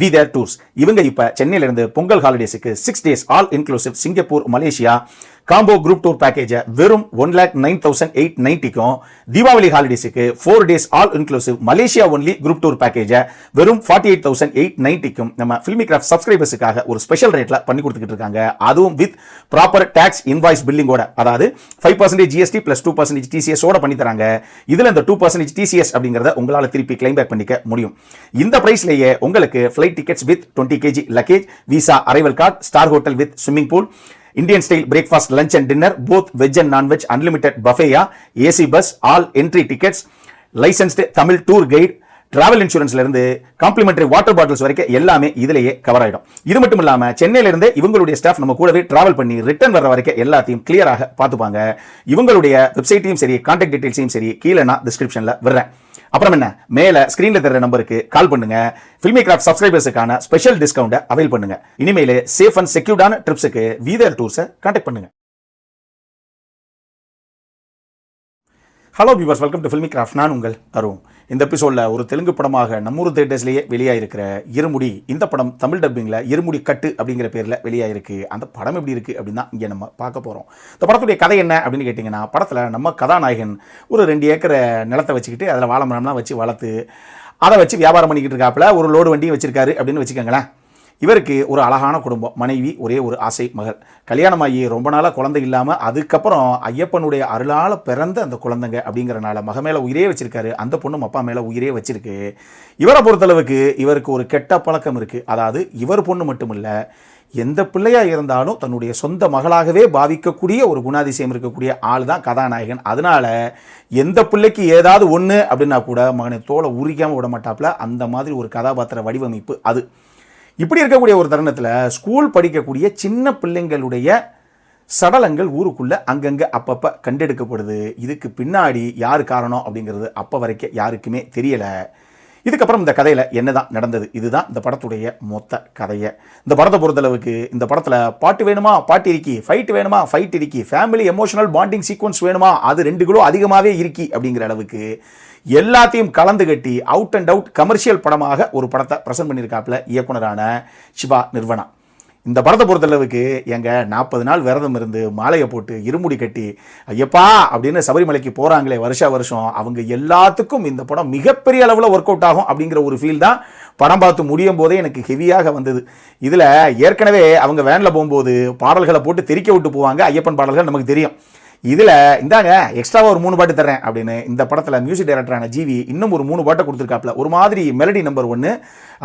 We there tours. இவங்க இப்ப சென்னையில இருந்து பொங்கல் ஹாலிடேஸுக்கு 6 days all inclusive Singapore Malaysia combo group tour பேக்கேஜை வெறும் 1,09,890க்கும், தீபாவளி ஹாலிடேஸுக்கு 4 days all inclusive Malaysia only group tour பேக்கேஜை வெறும் 48,890க்கும் நம்ம ஃபில்மிகிராஃப்ட் சப்ஸ்கிரைபர்ஸுக்காக ஒரு ஸ்பெஷல் ரேட்ல பண்ணி கொடுத்துக்கிட்டு இருக்காங்க. அதுவும் வித் ப்ராப்பர் டாக்ஸ் இன்வாய்ஸ் பில்லிங்கோட, அதாவது 5% GST பிளஸ் 2% TCS ஓட பண்ணி தராங்க. இதுல இந்த 2% TCS அப்படிங்கறத உங்களால திருப்பி கிளைம் பேக் பண்ணிக்க முடியும். இந்த பிரைஸ்லயே உங்களுக்கு flight tickets with 20 kg luggage, visa arrival card, star hotel with swimming pool, Indian style breakfast, lunch and dinner, both veg and non-veg, unlimited buffet, AC bus, all entry tickets, licensed Tamil tour guide, travel இன்சூரன்ஸ்ல இருந்து complimentary water bottles வரைக்கும் எல்லாமே இதுலயே cover ஆயிடும். இது மட்டும் இல்லாம சென்னையில இருந்து இவங்களுடைய ஸ்டாஃப் நம்ம கூடவே டிராவல் பண்ணி ரிட்டர்ன் வர வரைக்கும் எல்லாத்தையும் கிளியராக பார்த்துப்பாங்க. இவங்களுடைய வெப்சைட்டையும் சரி, கான்டாக்ட் டீடைல்ஸையும் சரி கீழே நான் டிஸ்கிரிப்ஷன்ல விடுறேன். அப்புறம் என்ன, மேல ஸ்கிரீன்ல தெரியற நம்பருக்கு கால் பண்ணுங்க. ஃபில்மிகிராஃப்ட் சப்ஸ்கிரைபர்ஸுக்கான ஸ்பெஷல் டிஸ்கவுண்ட் அவைல் பண்ணுங்க. இனிமேல் சேஃப் அண்ட் செக்யூர்டான ட்ரிப்ஸுக்கு வி தேர் டூர்ஸை கான்டாக்ட் பண்ணுங்க. Hello viewers, welcome to Filmicraft. நான் உங்கள் அருண். இந்த எபிசோட்ல ஒரு தெலுங்கு படமாக நம்மூர் தியேட்டர்ஸ்லேயே வெளியாயிருக்கிற இருமுடி, இந்த படம் தமிழ் டப்பிங்ல இருமுடி கட்டு அப்படிங்கிற பேர்ல வெளியாயிருக்கு. அந்த படம் எப்படி இருக்கு அப்படின்னு தான் இங்கே நம்ம பார்க்க போறோம். இந்த படத்துடைய கதை என்ன அப்படின்னு கேட்டிங்கன்னா, படத்தில் நம்ம கதாநாயகன் ஒரு 2 ஏக்கர் நிலத்தை வச்சுக்கிட்டு அதில் வாழை மரம்லாம் வச்சு வளர்த்து அதை வச்சு வியாபாரம் பண்ணிக்கிட்டு இருக்காப்புல. ஒரு லோடு வண்டியும் வச்சிருக்காரு அப்படின்னு வச்சுக்கோங்களேன். இவருக்கு ஒரு அழகான குடும்பம், மனைவி, ஒரே ஒரு ஆசை மகள். கல்யாணமாகி ரொம்ப நாளாக குழந்தை இல்லாமல் அதுக்கப்புறம் ஐயப்பனுடைய அருளால் பிறந்த அந்த குழந்தைங்க அப்படிங்கிறனால மக மேலே உயிரே வச்சிருக்காரு. அந்த பொண்ணும் அப்பா மேலே உயிரே வச்சிருக்கு. இவரை பொறுத்தளவுக்கு இவருக்கு ஒரு கெட்ட பழக்கம் இருக்குது. அதாவது இவர் பொண்ணு மட்டும் இல்லை, எந்த பிள்ளையா இருந்தாலும் தன்னுடைய சொந்த மகளாகவே பாவிக்கக்கூடிய ஒரு குணாதிசயம் இருக்கக்கூடிய ஆள் தான் கதாநாயகன். அதனால எந்த பிள்ளைக்கு ஏதாவது ஒன்று அப்படின்னா கூட மகனை தோலை உரிக்காமல் விட மாட்டாப்புல. அந்த மாதிரி ஒரு கதாபாத்திர வடிவமைப்பு அது. இப்படி இருக்கக்கூடிய ஒரு தருணத்தில் ஸ்கூல் படிக்கக்கூடிய சின்ன பிள்ளைங்களுடைய சடலங்கள் ஊருக்குள்ளே அங்கங்கே அப்பப்போ கண்டெடுக்கப்படுது. இதுக்கு பின்னாடி யார் காரணம் அப்படிங்கிறது அப்போ வரைக்கும் யாருக்குமே தெரியலை. இதுக்கப்புறம் இந்த கதையில் என்னதான் நடந்தது, இதுதான் இந்த படத்துடைய மொத்த கதையை. இந்த படத்தை பொறுத்தளவுக்கு இந்த படத்தில் பாட்டு வேணுமா பாட்டு இருக்கி, ஃபைட் வேணுமா ஃபைட் இருக்கி, ஃபேமிலி எமோஷனல் பாண்டிங் சீக்வன்ஸ் வேணுமா அது 2 கிலோ அதிகமாகவே இருக்கி அப்படிங்கிற அளவுக்கு எல்லாத்தையும் கலந்து கட்டி அவுட் அண்ட் அவுட் கமர்ஷியல் படமாக ஒரு படத்தை ப்ரெசென்ட் பண்ணியிருக்காப்புல இயக்குனரான சிவா நிர்வனா. இந்த படத்தை பொறுத்தளவுக்கு எங்க 40 நாள் விரதம் இருந்து மாலையை போட்டு இருமுடி கட்டி ஐயப்பா அப்படின்னு சபரிமலைக்கு போகிறாங்களே வருஷம் அவங்க எல்லாத்துக்கும் இந்த படம் மிகப்பெரிய அளவில் ஒர்க் அவுட் ஆகும் அப்படிங்கிற ஒரு ஃபீல் தான் படம் பார்த்து முடியும் போதே எனக்கு ஹெவியாக வந்தது. இதில் ஏற்கனவே அவங்க வேனில் போகும்போது பாடல்களை போட்டு தெறிக்க விட்டு போவாங்க. ஐயப்பன் பாடல்கள் நமக்கு தெரியும். இதில் இந்தாங்க எக்ஸ்ட்ராவாக ஒரு 3 பாட்டு தர்றேன் அப்படின்னு இந்த படத்தில் மியூசிக் டைரக்டரான ஜிவி இன்னும் ஒரு 3 பாட்டை கொடுத்துருக்காப்புல. ஒரு மாதிரி மெலடி நம்பர் 1,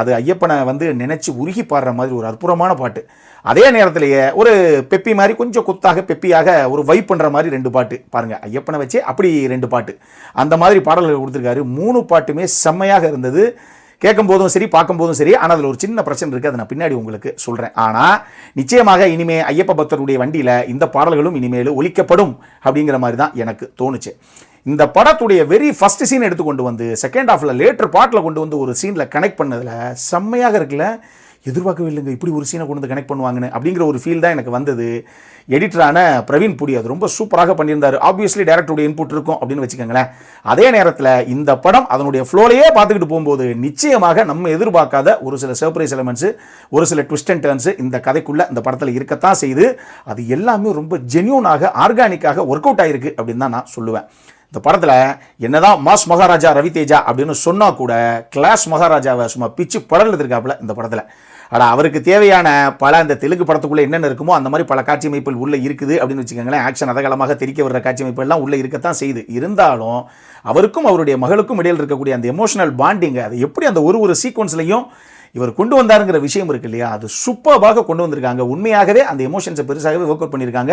அது ஐயப்பனை நினச்சி உருகி பாடுற மாதிரி ஒரு அற்புதமான பாட்டு. அதே நேரத்திலேயே ஒரு பெப்பி மாதிரி கொஞ்சம் குத்தாக பெப்பியாக ஒரு வைப் பண்ணுற மாதிரி 2 பாட்டு பாருங்கள். ஐயப்பனை வச்சு அப்படி 2 பாட்டு அந்த மாதிரி பாடல்கள் கொடுத்துருக்காரு. 3 பாட்டுமே செம்மையாக இருந்தது. கேட்கும் போதும் சரி, பார்க்கும் போதும் சரி. ஆனால் அதில் ஒரு சின்ன பிரச்சனை இருக்குது, அதை நான் பின்னாடி உங்களுக்கு சொல்கிறேன். ஆனால் நிச்சயமாக இனிமே ஐயப்ப பக்தருடைய வண்டியில் இந்த பாடல்களும் இனிமேல் ஒலிக்கப்படும் அப்படிங்கிற மாதிரி தான் எனக்கு தோணுச்சு. இந்த படத்துடைய வெரி ஃபர்ஸ்ட் சீன் எடுத்து கொண்டு வந்து செகண்ட் ஹாஃபில் லேட்டர் பாட்டில் கொண்டு வந்து ஒரு சீனில் கனெக்ட் பண்ணதில் செம்மையாக இருக்குல்ல. எதிர்பார்க்கவே இல்லைங்க இப்படி ஒரு சீனை கொண்டு வந்து கனெக்ட் பண்ணுவாங்கன்னு அப்படிங்கிற ஒரு ஃபீல் தான் எனக்கு வந்தது. எடிட்டரான பிரவீன் புடி அது ரொம்ப சூப்பராக பண்ணியிருந்தார். ஆப்வியஸ்லி டேரக்டருடைய இன்புட் இருக்கும் அப்படின்னு வச்சுக்கோங்களேன். அதே நேரத்தில் இந்த படம் அதனுடைய ஃப்ளோலையே பார்த்துக்கிட்டு போகும்போது நிச்சயமாக நம்ம எதிர்பார்க்காத ஒரு சில சர்ப்ரைஸ் எலமெண்ட்ஸு, ஒரு சில ட்விஸ்ட் அண்ட் டர்ன்ஸு இந்த கதைக்குள்ளே இந்த படத்தில் இருக்கத்தான் செய்து. அது எல்லாமே ரொம்ப ஜென்யூனாக ஆர்கானிக்காக ஒர்க் அவுட் ஆகிருக்கு அப்படின்னு தான் நான் சொல்லுவேன். இந்த படத்தில் என்னதான் மாஸ் மகாராஜா ரவிதேஜா அப்படின்னு சொன்னால் கூட கிளாஸ் மகாராஜாவை சும்மா பிச்சு படல் இருக்காப்புல இந்த படத்தில். ஆனால் அவருக்கு தேவையான பல இந்த தெலுங்கு படத்துக்குள்ளே என்னென்ன இருக்குமோ அந்த மாதிரி பல காட்சி அமைப்புகள் உள்ளே இருக்குது அப்படின்னு வச்சுக்கோங்களேன். ஆக்ஷன் அதகலமாக தெரிக்க வர்ற காட்சி அமைப்புகள்லாம் உள்ளே இருக்கத்தான் செய்யுது. இருந்தாலும் அவருக்கும் அவருடைய மகளுக்கும் இடையில் இருக்கக்கூடிய அந்த எமோஷனல் பாண்டிங் அது எப்படி அந்த ஒரு சீக்வன்ஸ்லையும் இவர் கொண்டு வந்தாருங்கிற விஷயம் இருக்கு இல்லையா, அது சூப்பராக கொண்டு வந்திருக்காங்க. உண்மையாகவே அந்த எமோஷன்ஸை பெருசாகவே ஒர்க் அவுட் பண்ணியிருக்காங்க.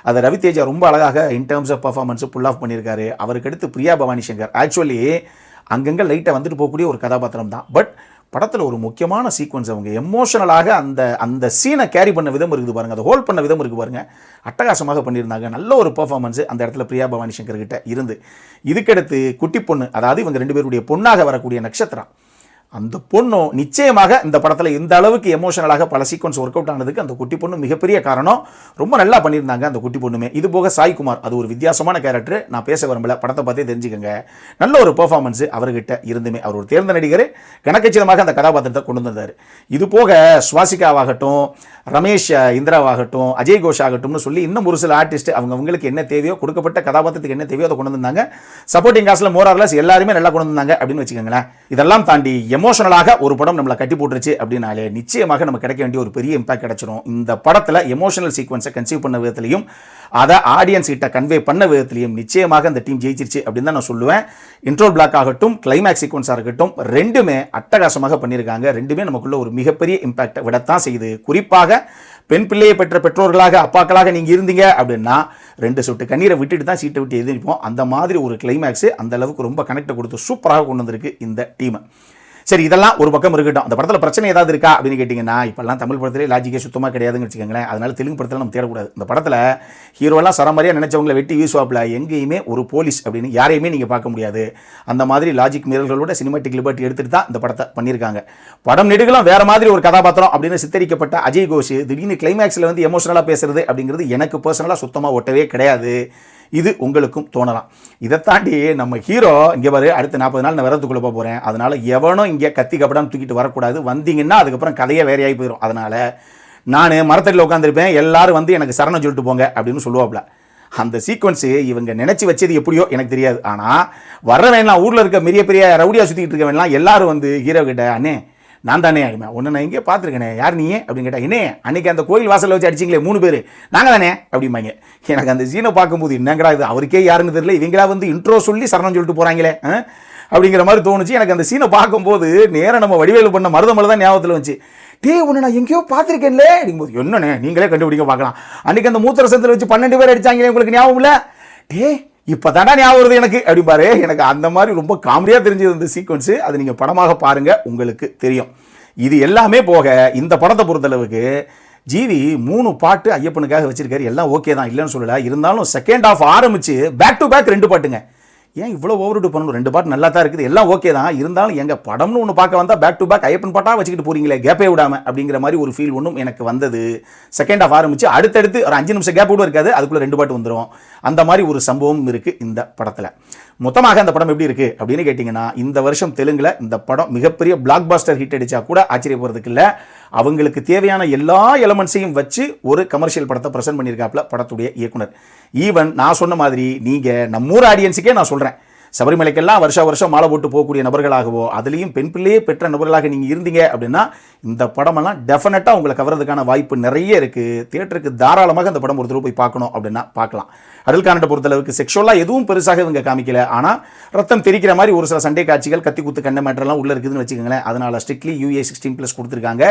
அதை ரவிதேஜா ரொம்ப அழகாக in terms of performance pull off பண்ணியிருக்காரு. அவருக்கு அடுத்து பிரியா பவானி சங்கர் ஆக்சுவலி அங்கங்கே லைட்டாக வந்துட்டு போகக்கூடிய ஒரு கதாபாத்திரம் தான். பட் படத்தில் ஒரு முக்கியமான சீக்வன்ஸ் அவங்க எமோஷனலாக அந்த சீனை கேரி பண்ண விதம் இருக்குது பாருங்கள், அதை ஹோல்ட் பண்ண விதம் இருக்குது பாருங்கள், அட்டகாசமாக பண்ணியிருந்தாங்க. நல்ல ஒரு பெர்ஃபார்மன்ஸ் அந்த இடத்துல பிரியா பவானி சங்கர் கிட்ட இருந்து. இதுக்கடுத்து குட்டி பொண்ணு, அதாவது இவங்க 2 பேருடைய பொண்ணாக வரக்கூடிய நட்சத்திரம், அந்த பொண்ணும் நிச்சயமாக இந்த படத்தில் இந்த அளவுக்கு எமோஷனலாக பல சீக்வன்ஸ் ஒர்க் அவுட் ஆனதுக்கு அந்த குட்டி பொண்ணு மிகப்பெரிய காரணம். ரொம்ப நல்லா பண்ணியிருந்தாங்க அந்த குட்டி பொண்ணுமே. இது போக சாய்குமார், அது ஒரு வித்தியாசமான கேரக்டர். நான் பேச விரும்பல, படத்தை பார்த்தே தெரிஞ்சுக்கங்க. நல்ல ஒரு பெர்ஃபார்மன்ஸ் அவர்கிட்ட இருந்துமே. அவர் ஒரு தேர்ந்த நடிகர், கணக்கச்சிதமாக அந்த கதாபாத்திரத்தை கொண்டு வந்தார். இது போக சுவாசிகாவாகட்டும், ரமேஷ் இந்திராவாகட்டும், அஜய் கோஷ் ஆகட்டும்னு சொல்லி இன்னும் ஒரு சில ஆர்டிஸ்ட் அவங்களுக்கு என்ன தேவையோ, கொடுக்கப்பட்ட கதாபாத்திரத்துக்கு என்ன தேவையோ அதை கொண்டு வந்தாங்க. சப்போர்ட்டிங் காஸ்ட்ல மோரார்லஸ் எல்லாருமே நல்லா கொண்டு வந்தாங்க அப்படின்னு வச்சுக்கோங்களேன். இதெல்லாம் தாண்டி எமோஷனலாக ஒரு படம் நம்மளை கட்டி போட்டுருச்சு அப்படின்னாலே நிச்சயமாக நமக்கு கிடைக்க வேண்டிய ஒரு பெரிய இம்பாக்ட் கிடைச்சிடும். இந்த படத்தில் எமோஷனல் சீக்வன்ஸை கன்சீவ் பண்ண விதத்திலையும் அதை ஆடியன்ஸ் கிட்ட கன்வே பண்ண விதத்திலையும் நிச்சயமாக அந்த டீம் ஜெயிச்சிருச்சு அப்படின்னு தான் நான் சொல்லுவேன். இன்ட்ரோ பிளாக் ஆகட்டும், கிளைமேக்ஸ் சீக்வன்ஸாக இருக்கட்டும், ரெண்டுமே அட்டகாசமாக பண்ணியிருக்காங்க. ரெண்டுமே நமக்குள்ள ஒரு மிகப்பெரிய இம்பாக்டை விடத்தான் செய்யுது. குறிப்பாக பெண் பிள்ளையை பெற்ற பெற்றோர்களாக, அப்பாக்களாக நீங்கள் இருந்தீங்க அப்படின்னா 2 சொட்டு கண்ணீரை விட்டுட்டு தான் சீட்டை விட்டு எதிர்ப்போம். அந்த மாதிரி ஒரு கிளைமேக்ஸ் அந்த அளவுக்கு ரொம்ப கனெக்டை கொடுத்து சூப்பராக கொண்டு வந்திருக்கு இந்த டீம். சரி, இதெல்லாம் ஒரு பக்கம் இருக்கட்டும். அந்த படத்தில் பிரச்சனை ஏதாவது இருக்கா அப்படின்னு கேட்டிங்கன்னா, இப்போல்லாம் தமிழ் படத்திலே லாஜிக்கே சுத்தமாக கிடையாதுன்னு வச்சுக்கோங்களேன். அதனால தெலுங்கு படத்தில் நம்ம தேடக்கூடாது. இந்த படத்தில் ஹீரோலாம் சரமாரியாக நினைச்சவங்களை வெட்டி வீசுவாப்பில், எங்கேயுமே ஒரு போலீஸ் அப்படின்னு யாரையுமே நீங்கள் பார்க்க முடியாது. அந்த மாதிரி லாஜிக் மீறல்களோட சினிமாட்டிக் லிபர்ட்டி எடுத்துகிட்டு தான் இந்த படத்தை பண்ணியிருக்காங்க. படம் நெடுகலாம் வேறு மாதிரி ஒரு கதாபாத்திரம் அப்படின்னு சித்தரிக்கப்பட்ட அஜய் கோஷ் திடீர்னு கிளைமேக்ஸில் வந்து எமோஷனலாக பேசுறது அப்படிங்கிறது எனக்கு பர்சனலாக சுத்தமாக ஒட்டவே கிடையாது. இது உங்களுக்கும் தோணலாம். இதை தாண்டி நம்ம ஹீரோ இங்கே பாரு, அடுத்த 40 நாள் நான் விரதத்துக்குள்ளே போக போகிறேன், அதனால் எவனும் இங்கே கத்தி கப்படாமல் தூக்கிட்டு வரக்கூடாது, வந்தீங்கன்னா அதுக்கப்புறம் கதையே வேறையாகி போயிடும். அதனால் நான் மரத்தடியில் உட்காந்துருப்பேன், எல்லாரும் வந்து எனக்கு சரணம் சொல்லிட்டு போங்க அப்படின்னு சொல்லுவாப்ல. அந்த சீக்வன்ஸு இவங்க நினச்சி வச்சது எப்படியோ எனக்கு தெரியாது. ஆனால் வரவேணலாம், ஊரில் இருக்க பெரிய பெரிய ரவுடியாக சுற்றிக்கிட்டு இருக்கவேணலாம் எல்லாரும் வந்து ஹீரோ கிட்ட, அண்ணே நான் தானே அடிமை, ஒன்று நான் எங்கேயே பார்த்துருக்கேனே, யார் நீயே அப்படின்னு கேட்டால், என்னே அன்றைக்கி அந்த கோயில் வாசலில் வச்சு அடிச்சிங்களே 3 பேர், நாங்கள் தானே அப்படிம்பாங்க. எனக்கு அந்த சீனை பார்க்கும்போது என்னங்கடா இது, அவருக்கே யாருன்னு தெரியல, இவங்களா வந்து இன்ட்ரோ சொல்லி சரணம் சொல்லிட்டு போகிறாங்களே அப்படிங்கிற மாதிரி தோணுச்சு. எனக்கு அந்த சீனை பார்க்கும்போது நேரம் நம்ம வடிவேலு பண்ண மருதமலை தான் ஞாபகத்தில் வந்துச்சு. ஒன்று நான் எங்கேயோ பார்த்துருக்கேன்லே அப்படிங்கும்போது, என்னண்ணே நீங்களே கண்டுபிடிக்க பார்க்கலாம், அன்றைக்கி அந்த மூத்திர சந்தில் வச்சு 12 பேர் அடித்தாங்களே உங்களுக்கு ஞாபகம் இல்லை, இப்போ தாண்டா ஞாபகம் வருது எனக்கு அப்படிம்பாரு. எனக்கு அந்த மாதிரி ரொம்ப காமெடியாக தெரிஞ்சது இந்த சீக்வன்ஸு. அது நீங்கள் படமாக பாருங்கள், உங்களுக்கு தெரியும். இது எல்லாமே போக இந்த படத்தை பொறுத்தளவுக்கு ஜிவி 3 பாட்டு ஐயப்பனுக்காக வச்சிருக்காரு. எல்லாம் ஓகே தான், இல்லைன்னு சொல்லலை. இருந்தாலும் செகண்ட் ஹாஃப் ஆரம்பித்து பேக் டு பேக் 2 பாட்டுங்க. ஏன் இவ்வளோ ஓவர்டு பண்ணணும்? 2 பாட்டு நல்லா தான் இருக்குது, எல்லாம் ஓகே தான். இருந்தாலும் எங்கள் படம்னு ஒன்று பார்க்க வந்தால் பேக் டு பேக் ஐயப்பன் பாட்டாக வச்சுக்கிட்டு போகிறீங்களே, கேப்பே விடாமல் அப்படிங்கிற மாதிரி ஒரு ஃபீல் ஒன்றும் எனக்கு வந்தது. செகண்ட் ஹாஃப் ஆரம்பித்து அடுத்தடுத்து ஒரு 5 நிமிஷம் கேப் கூட இருக்காது, அதுக்குள்ளே 2 பாட்டு வந்துடும். அந்த மாதிரி ஒரு சம்பவம் இருக்குது இந்த படத்தில். மொத்தமாக அந்த படம் எப்படி இருக்குது அப்படின்னு கேட்டிங்கன்னா, இந்த வருஷம் தெலுங்கில் இந்த படம் மிகப்பெரிய பிளாக் பாஸ்டர் ஹிட் அடித்தா கூட ஆச்சரியப்படுறதுக்கு இல்லை. அவங்களுக்கு தேவையான எல்லா எலமெண்ட்ஸையும் வச்சு ஒரு கமர்ஷியல் படத்தை ப்ரெசென்ட் பண்ணியிருக்காப்புல படத்துடைய இயக்குனர். ஈவன் நான் சொன்ன மாதிரி நீங்கள் நம்மூர் ஆடியன்ஸுக்கே நான் சொல்கிறேன், சபரிமலைக்கெல்லாம் வருஷம் மாலை போட்டு போகக்கூடிய நபர்களாகவோ, அதுலேயும் பெண் பிள்ளையே பெற்ற நபர்களாக நீங்கள் இருந்தீங்க அப்படின்னா இந்த படமெல்லாம் டெஃபினட்டாக உங்களை கவர்றதுக்கான வாய்ப்பு நிறைய இருக்குது. தியேட்டருக்கு தாராளமாக அந்த படம் ஒரு தடவை போய் பார்க்கணும் அப்படின்னா பார்க்கலாம். அடல் கானட்டை பொறுத்தளவுக்கு செக்ஷுவலாக எதுவும் பெருசாக இவங்க காமிக்கல. ஆனால் ரத்தம் தெரிக்கிற மாதிரி ஒரு சில சண்டை காட்சிகள், கத்தி குத்து கண்ண மேட்டர்லாம் உள்ளே இருக்குதுன்னு வச்சுக்கோங்களேன். அதனால் ஸ்ட்ரிக்ட்லி UA16+ கொடுத்துருக்காங்க.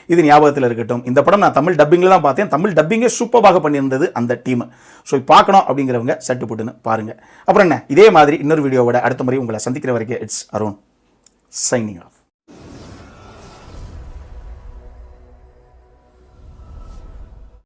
இது ஞாபகத்தில் இருக்கட்டும். இந்த படம் நான் தமிழ் டப்பிங்கில் தான் பார்த்தேன். தமிழ் டப்பிங்கே சூப்பராக பண்ணியிருந்தது அந்த டீம். ஸோ பார்க்கணும் அப்படிங்கிறவங்க சட்டு போட்டுன்னு பாருங்கள். அப்புறம் என்ன, இதே மாதிரி இன்னொரு வீடியோவோட அடுத்த முறை உங்களை சந்திக்கிற வரைக்கும் இட்ஸ் அருண் சைனிங் ஆஃப்.